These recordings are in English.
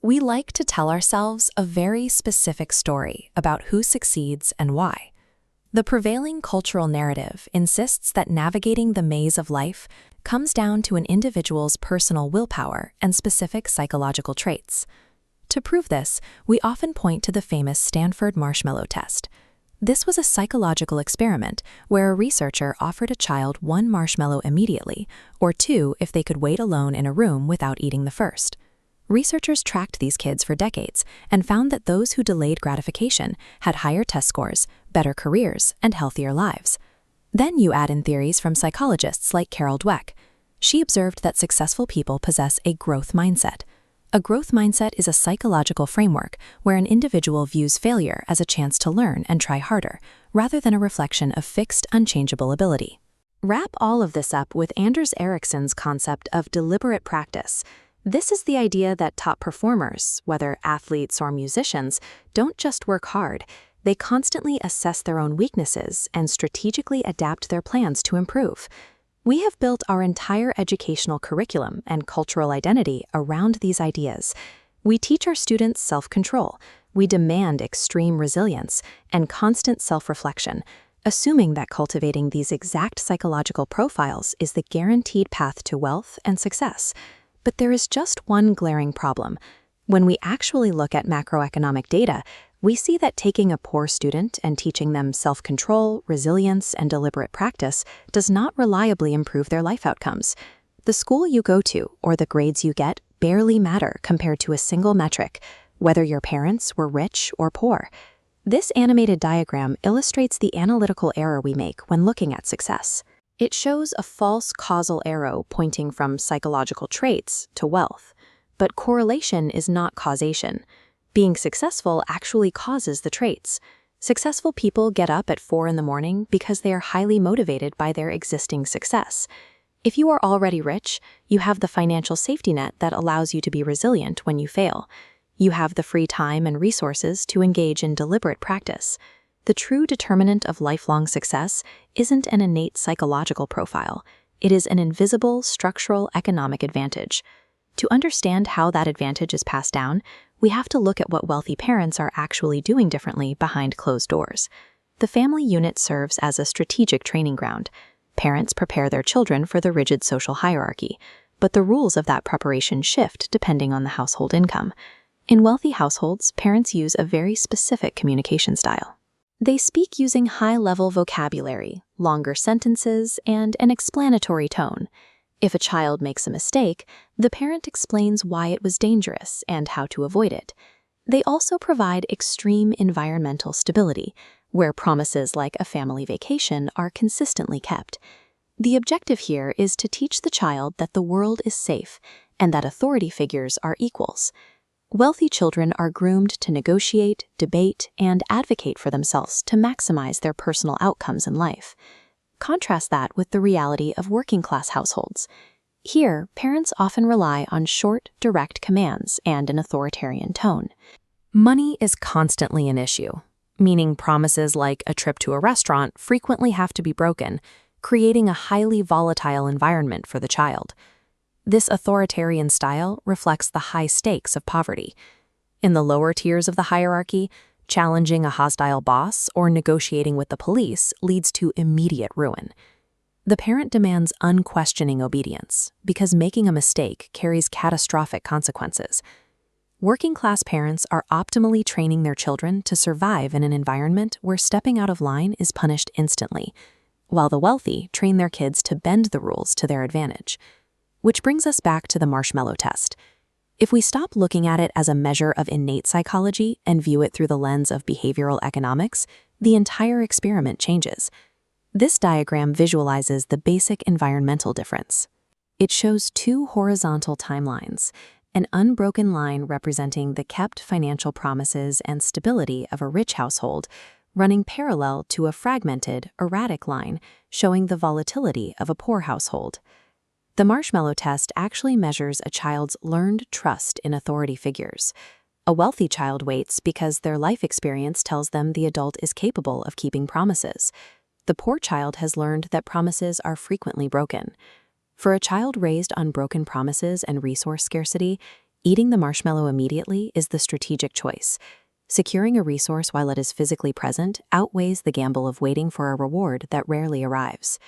We like to tell ourselves a very specific story about who succeeds and why. The prevailing cultural narrative insists that navigating the maze of life comes down to an individual's personal willpower and specific psychological traits. To prove this, we often point to the famous Stanford marshmallow test. This was a psychological experiment where a researcher offered a child one marshmallow immediately, or two if they could wait alone in a room without eating the first. Researchers tracked these kids for decades and found that those who delayed gratification had higher test scores, better careers, and healthier lives. Then you add in theories from psychologists like Carol Dweck. She observed that successful people possess a growth mindset. A growth mindset is a psychological framework where an individual views failure as a chance to learn and try harder, rather than a reflection of fixed, unchangeable ability. Wrap all of this up with Anders Ericsson's concept of deliberate practice. This is the idea that top performers, whether athletes or musicians, don't just work hard. They constantly assess their own weaknesses and strategically adapt their plans to improve. We have built our entire educational curriculum and cultural identity around these ideas. We teach our students self-control. We demand extreme resilience and constant self-reflection, assuming that cultivating these exact psychological profiles is the guaranteed path to wealth and success. But there is just one glaring problem. When we actually look at macroeconomic data, we see that taking a poor student and teaching them self-control, resilience, and deliberate practice does not reliably improve their life outcomes. The school you go to or the grades you get barely matter compared to a single metric, whether your parents were rich or poor. This animated diagram illustrates the analytical error we make when looking at success. It shows a false causal arrow pointing from psychological traits to wealth. But correlation is not causation. Being successful actually causes the traits. Successful people get up at 4 in the morning because they are highly motivated by their existing success. If you are already rich, you have the financial safety net that allows you to be resilient when you fail. You have the free time and resources to engage in deliberate practice. The true determinant of lifelong success isn't an innate psychological profile. It is an invisible structural economic advantage. To understand how that advantage is passed down, we have to look at what wealthy parents are actually doing differently behind closed doors. The family unit serves as a strategic training ground. Parents prepare their children for the rigid social hierarchy, but the rules of that preparation shift depending on the household income. In wealthy households, parents use a very specific communication style. They speak using high-level vocabulary, longer sentences, and an explanatory tone. If a child makes a mistake, the parent explains why it was dangerous and how to avoid it. They also provide extreme environmental stability, where promises like a family vacation are consistently kept. The objective here is to teach the child that the world is safe and that authority figures are equals. Wealthy children are groomed to negotiate, debate, and advocate for themselves to maximize their personal outcomes in life. Contrast that with the reality of working-class households. Here, parents often rely on short, direct commands and an authoritarian tone. Money is constantly an issue, meaning promises like a trip to a restaurant frequently have to be broken, creating a highly volatile environment for the child. This authoritarian style reflects the high stakes of poverty. In the lower tiers of the hierarchy, challenging a hostile boss or negotiating with the police leads to immediate ruin. The parent demands unquestioning obedience because making a mistake carries catastrophic consequences. Working-class parents are optimally training their children to survive in an environment where stepping out of line is punished instantly, while the wealthy train their kids to bend the rules to their advantage. Which brings us back to the marshmallow test. If we stop looking at it as a measure of innate psychology and view it through the lens of behavioral economics, the entire experiment changes. This diagram visualizes the basic environmental difference. It shows two horizontal timelines, an unbroken line representing the kept financial promises and stability of a rich household, running parallel to a fragmented, erratic line showing the volatility of a poor household. The marshmallow test actually measures a child's learned trust in authority figures. A wealthy child waits because their life experience tells them the adult is capable of keeping promises. The poor child has learned that promises are frequently broken. For a child raised on broken promises and resource scarcity, Eating the marshmallow immediately is the strategic choice. Securing a resource while it is physically present outweighs the gamble of waiting for a reward that rarely arrives.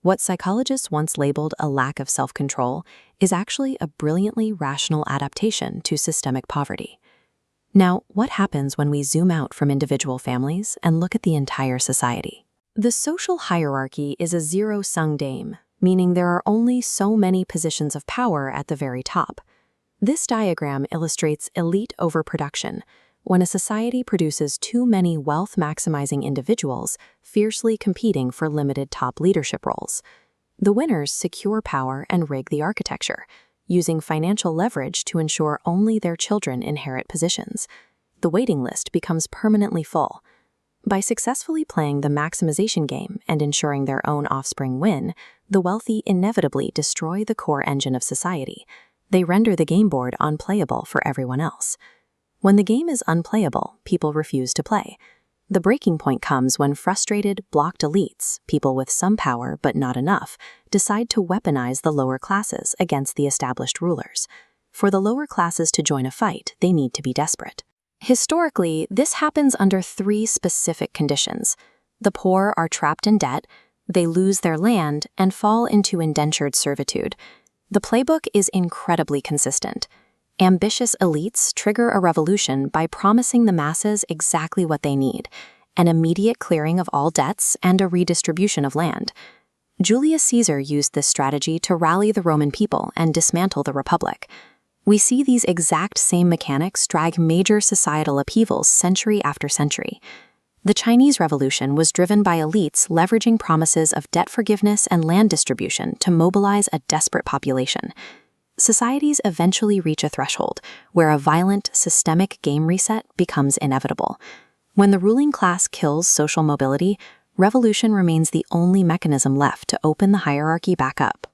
What psychologists once labeled a lack of self-control is actually a brilliantly rational adaptation to systemic poverty. Now, what happens when we zoom out from individual families and look at the entire society? The social hierarchy is a zero-sum game, meaning there are only so many positions of power at the very top. This diagram illustrates elite overproduction, when a society produces too many wealth-maximizing individuals fiercely competing for limited top leadership roles. The winners secure power and rig the architecture, using financial leverage to ensure only their children inherit positions. The waiting list becomes permanently full. By successfully playing the maximization game and ensuring their own offspring win, the wealthy inevitably destroy the core engine of society. They render the game board unplayable for everyone else. When the game is unplayable, people refuse to play. The breaking point comes when frustrated, blocked elites, people with some power but not enough, decide to weaponize the lower classes against the established rulers. For the lower classes to join a fight, they need to be desperate. Historically, this happens under three specific conditions. The poor are trapped in debt, they lose their land, and fall into indentured servitude. The playbook is incredibly consistent. Ambitious elites trigger a revolution by promising the masses exactly what they need: an immediate clearing of all debts and a redistribution of land. Julius Caesar used this strategy to rally the Roman people and dismantle the Republic. We see these exact same mechanics drag major societal upheavals century after century. The Chinese Revolution was driven by elites leveraging promises of debt forgiveness and land distribution to mobilize a desperate population. Societies eventually reach a threshold where a violent, systemic game reset becomes inevitable. When the ruling class kills social mobility, revolution remains the only mechanism left to open the hierarchy back up.